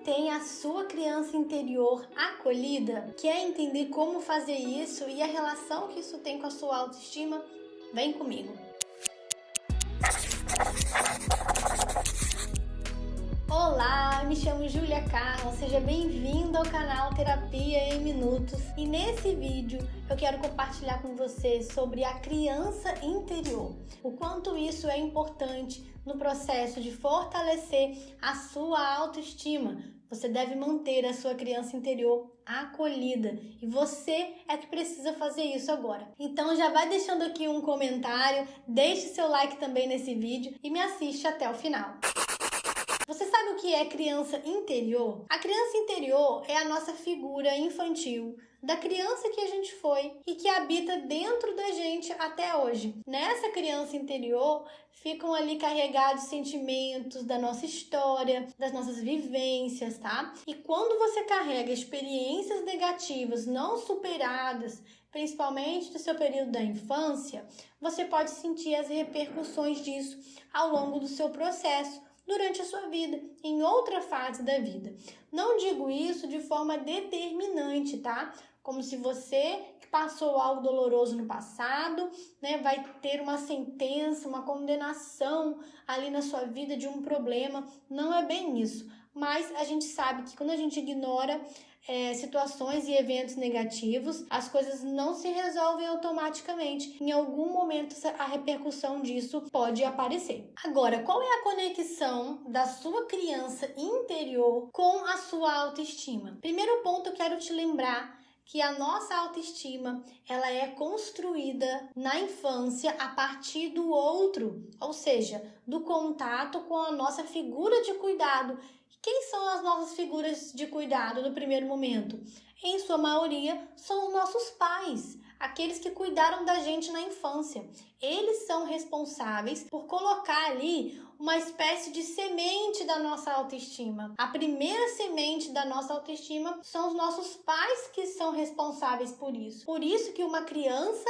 tem a sua criança interior acolhida? Quer entender como fazer isso e a relação que isso tem com a sua autoestima? Vem comigo! Olá, me chamo Júlia Carla, seja bem-vindo ao canal Terapia em Minutos e nesse vídeo eu quero compartilhar com você sobre a criança interior, o quanto isso é importante no processo de fortalecer a sua autoestima. Você deve manter a sua criança interior acolhida e você é que precisa fazer isso agora. Então já vai deixando aqui um comentário, deixe seu like também nesse vídeo e me assiste até o final. Você sabe o que é criança interior? A criança interior é a nossa figura infantil, da criança que a gente foi e que habita dentro da gente até hoje. Nessa criança interior ficam ali carregados sentimentos da nossa história, das nossas vivências, tá? E quando você carrega experiências negativas não superadas, principalmente do seu período da infância, você pode sentir as repercussões disso ao longo do seu processo, durante a sua vida, em outra fase da vida. Não digo isso de forma determinante, tá? Como se você que passou algo doloroso no passado, né, vai ter uma sentença, uma condenação ali na sua vida de um problema. Não é bem isso. Mas a gente sabe que quando a gente ignora situações e eventos negativos, as coisas não se resolvem automaticamente. Em algum momento a repercussão disso pode aparecer. Agora, qual é a conexão da sua criança interior com a sua autoestima? Primeiro ponto, eu quero te lembrar que a nossa autoestima, ela é construída na infância a partir do outro, ou seja, do contato com a nossa figura de cuidado. Quem são as nossas figuras de cuidado no primeiro momento? Em sua maioria, são os nossos pais, aqueles que cuidaram da gente na infância. Eles são responsáveis por colocar ali uma espécie de semente da nossa autoestima. A primeira semente da nossa autoestima são os nossos pais que são responsáveis por isso. Por isso que uma criança,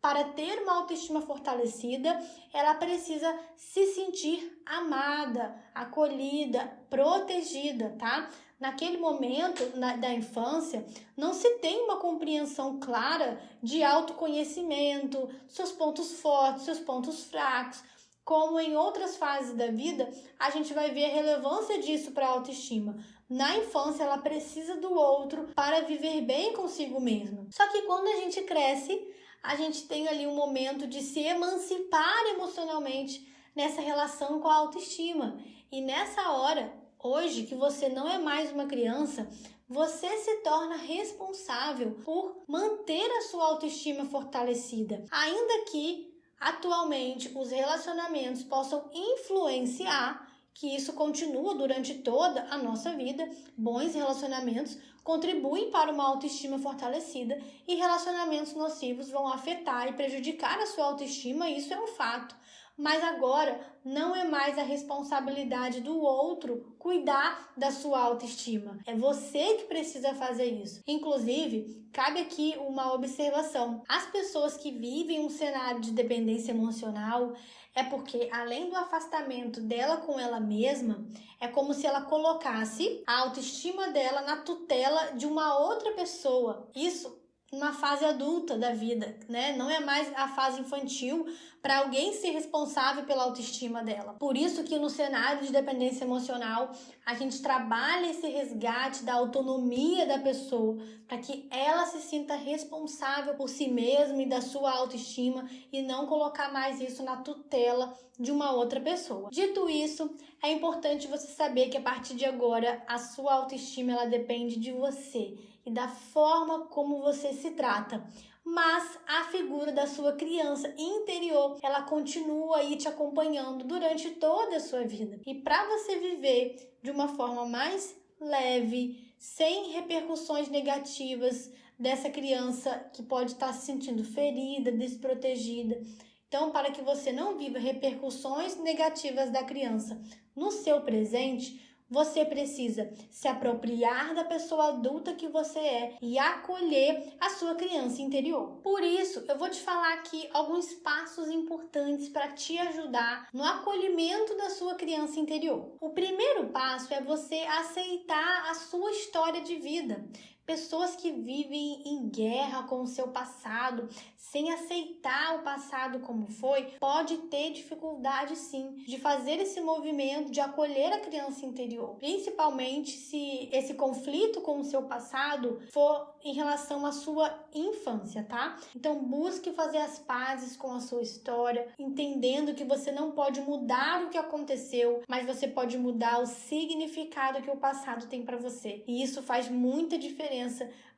para ter uma autoestima fortalecida, ela precisa se sentir amada, acolhida, protegida, tá? Naquele momento da infância, não se tem uma compreensão clara de autoconhecimento, seus pontos fortes, seus pontos fracos. Como em outras fases da vida, a gente vai ver a relevância disso para a autoestima. Na infância, ela precisa do outro para viver bem consigo mesma. Só que quando a gente cresce, a gente tem ali um momento de se emancipar emocionalmente nessa relação com a autoestima. E nessa hora, hoje, que você não é mais uma criança, você se torna responsável por manter a sua autoestima fortalecida. Ainda que, atualmente, os relacionamentos possam influenciar, que isso continua durante toda a nossa vida, bons relacionamentos contribuem para uma autoestima fortalecida e relacionamentos nocivos vão afetar e prejudicar a sua autoestima, isso é um fato. Mas agora não é mais a responsabilidade do outro cuidar da sua autoestima. É você que precisa fazer isso. Inclusive, cabe aqui uma observação. As pessoas que vivem um cenário de dependência emocional é porque, além do afastamento dela com ela mesma, é como se ela colocasse a autoestima dela na tutela de uma outra pessoa. Isso numa fase adulta da vida, né? Não é mais a fase infantil para alguém ser responsável pela autoestima dela. Por isso que no cenário de dependência emocional, a gente trabalha esse resgate da autonomia da pessoa, para que ela se sinta responsável por si mesma e da sua autoestima e não colocar mais isso na tutela de uma outra pessoa. Dito isso, é importante você saber que a partir de agora, a sua autoestima ela depende de você e da forma como você se trata. Mas a figura da sua criança interior, ela continua aí te acompanhando durante toda a sua vida. E para você viver de uma forma mais leve, sem repercussões negativas dessa criança que pode estar se sentindo ferida, desprotegida. Então, para que você não viva repercussões negativas da criança no seu presente, Você precisa se apropriar da pessoa adulta que você é e acolher a sua criança interior. Por isso, eu vou te falar aqui alguns passos importantes para te ajudar no acolhimento da sua criança interior. O primeiro passo é você aceitar a sua história de vida. Pessoas que vivem em guerra com o seu passado, sem aceitar o passado como foi, pode ter dificuldade sim de fazer esse movimento de acolher a criança interior, principalmente se esse conflito com o seu passado for em relação à sua infância, tá? Então busque fazer as pazes com a sua história, entendendo que você não pode mudar o que aconteceu, mas você pode mudar o significado que o passado tem para você. E isso faz muita diferença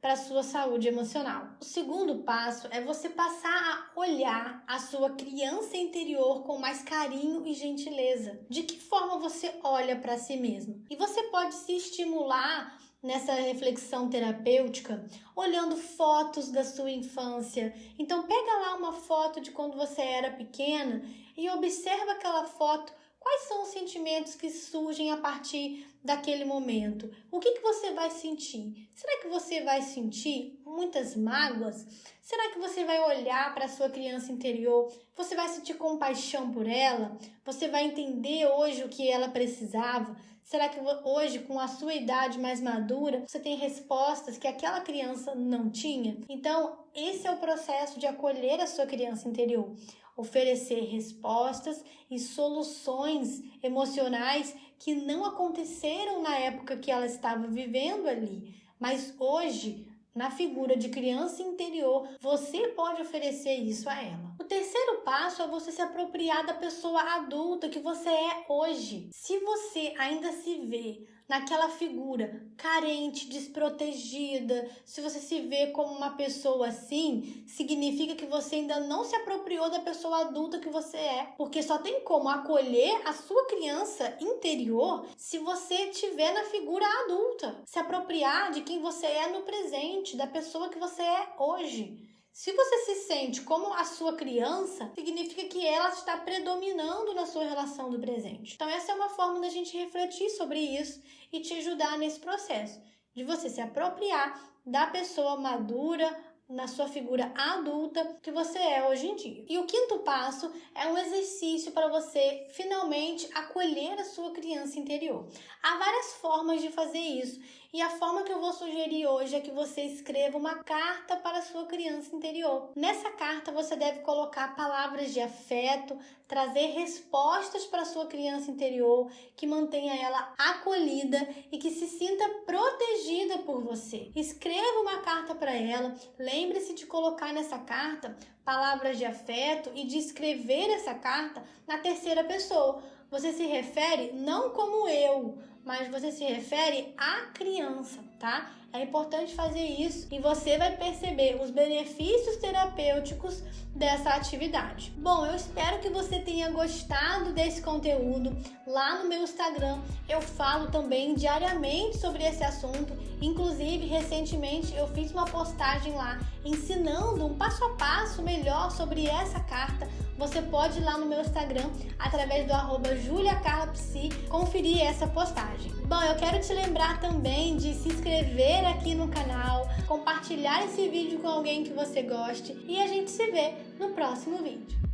para a sua saúde emocional. O segundo passo é você passar a olhar a sua criança interior com mais carinho e gentileza. De que forma você olha para si mesmo? E você pode se estimular nessa reflexão terapêutica olhando fotos da sua infância. Então pega lá uma foto de quando você era pequena e observa aquela foto. Quais são os sentimentos que surgem a partir daquele momento? O que você vai sentir? Será que você vai sentir muitas mágoas? Será que você vai olhar para a sua criança interior? Você vai sentir compaixão por ela? Você vai entender hoje o que ela precisava? Será que hoje, com a sua idade mais madura, você tem respostas que aquela criança não tinha? Então, esse é o processo de acolher a sua criança interior. Oferecer respostas e soluções emocionais que não aconteceram na época que ela estava vivendo ali. Mas hoje, na figura de criança interior, você pode oferecer isso a ela. O terceiro passo é você se apropriar da pessoa adulta que você é hoje. Se você ainda se vê naquela figura carente, desprotegida, se você se vê como uma pessoa assim, significa que você ainda não se apropriou da pessoa adulta que você é, porque só tem como acolher a sua criança interior se você estiver na figura adulta, se apropriar de quem você é no presente, da pessoa que você é hoje. Se você se sente como a sua criança, significa que ela está predominando na sua relação do presente. Então essa é uma forma da gente refletir sobre isso e te ajudar nesse processo, de você se apropriar da pessoa madura, na sua figura adulta que você é hoje em dia. E o quinto passo é um exercício para você finalmente acolher a sua criança interior. Há várias formas de fazer isso e a forma que eu vou sugerir hoje é que você escreva uma carta para a sua criança interior. Nessa carta você deve colocar palavras de afeto, trazer respostas para a sua criança interior que mantenha ela acolhida e que se sinta protegida por você. Escreva uma carta para ela, lembre-se de colocar nessa carta palavras de afeto e de escrever essa carta na terceira pessoa. Você se refere não como eu, mas você se refere à criança, tá? É importante fazer isso e você vai perceber os benefícios terapêuticos dessa atividade. Bom, eu espero que você tenha gostado desse conteúdo. Lá no meu Instagram eu falo também diariamente sobre esse assunto. Inclusive, recentemente eu fiz uma postagem lá ensinando um passo a passo melhor sobre essa carta. Você pode ir lá no meu Instagram, através do @juliacarlapsi, conferir essa postagem. Bom, eu quero te lembrar também de se inscrever aqui no canal, compartilhar esse vídeo com alguém que você goste e a gente se vê no próximo vídeo.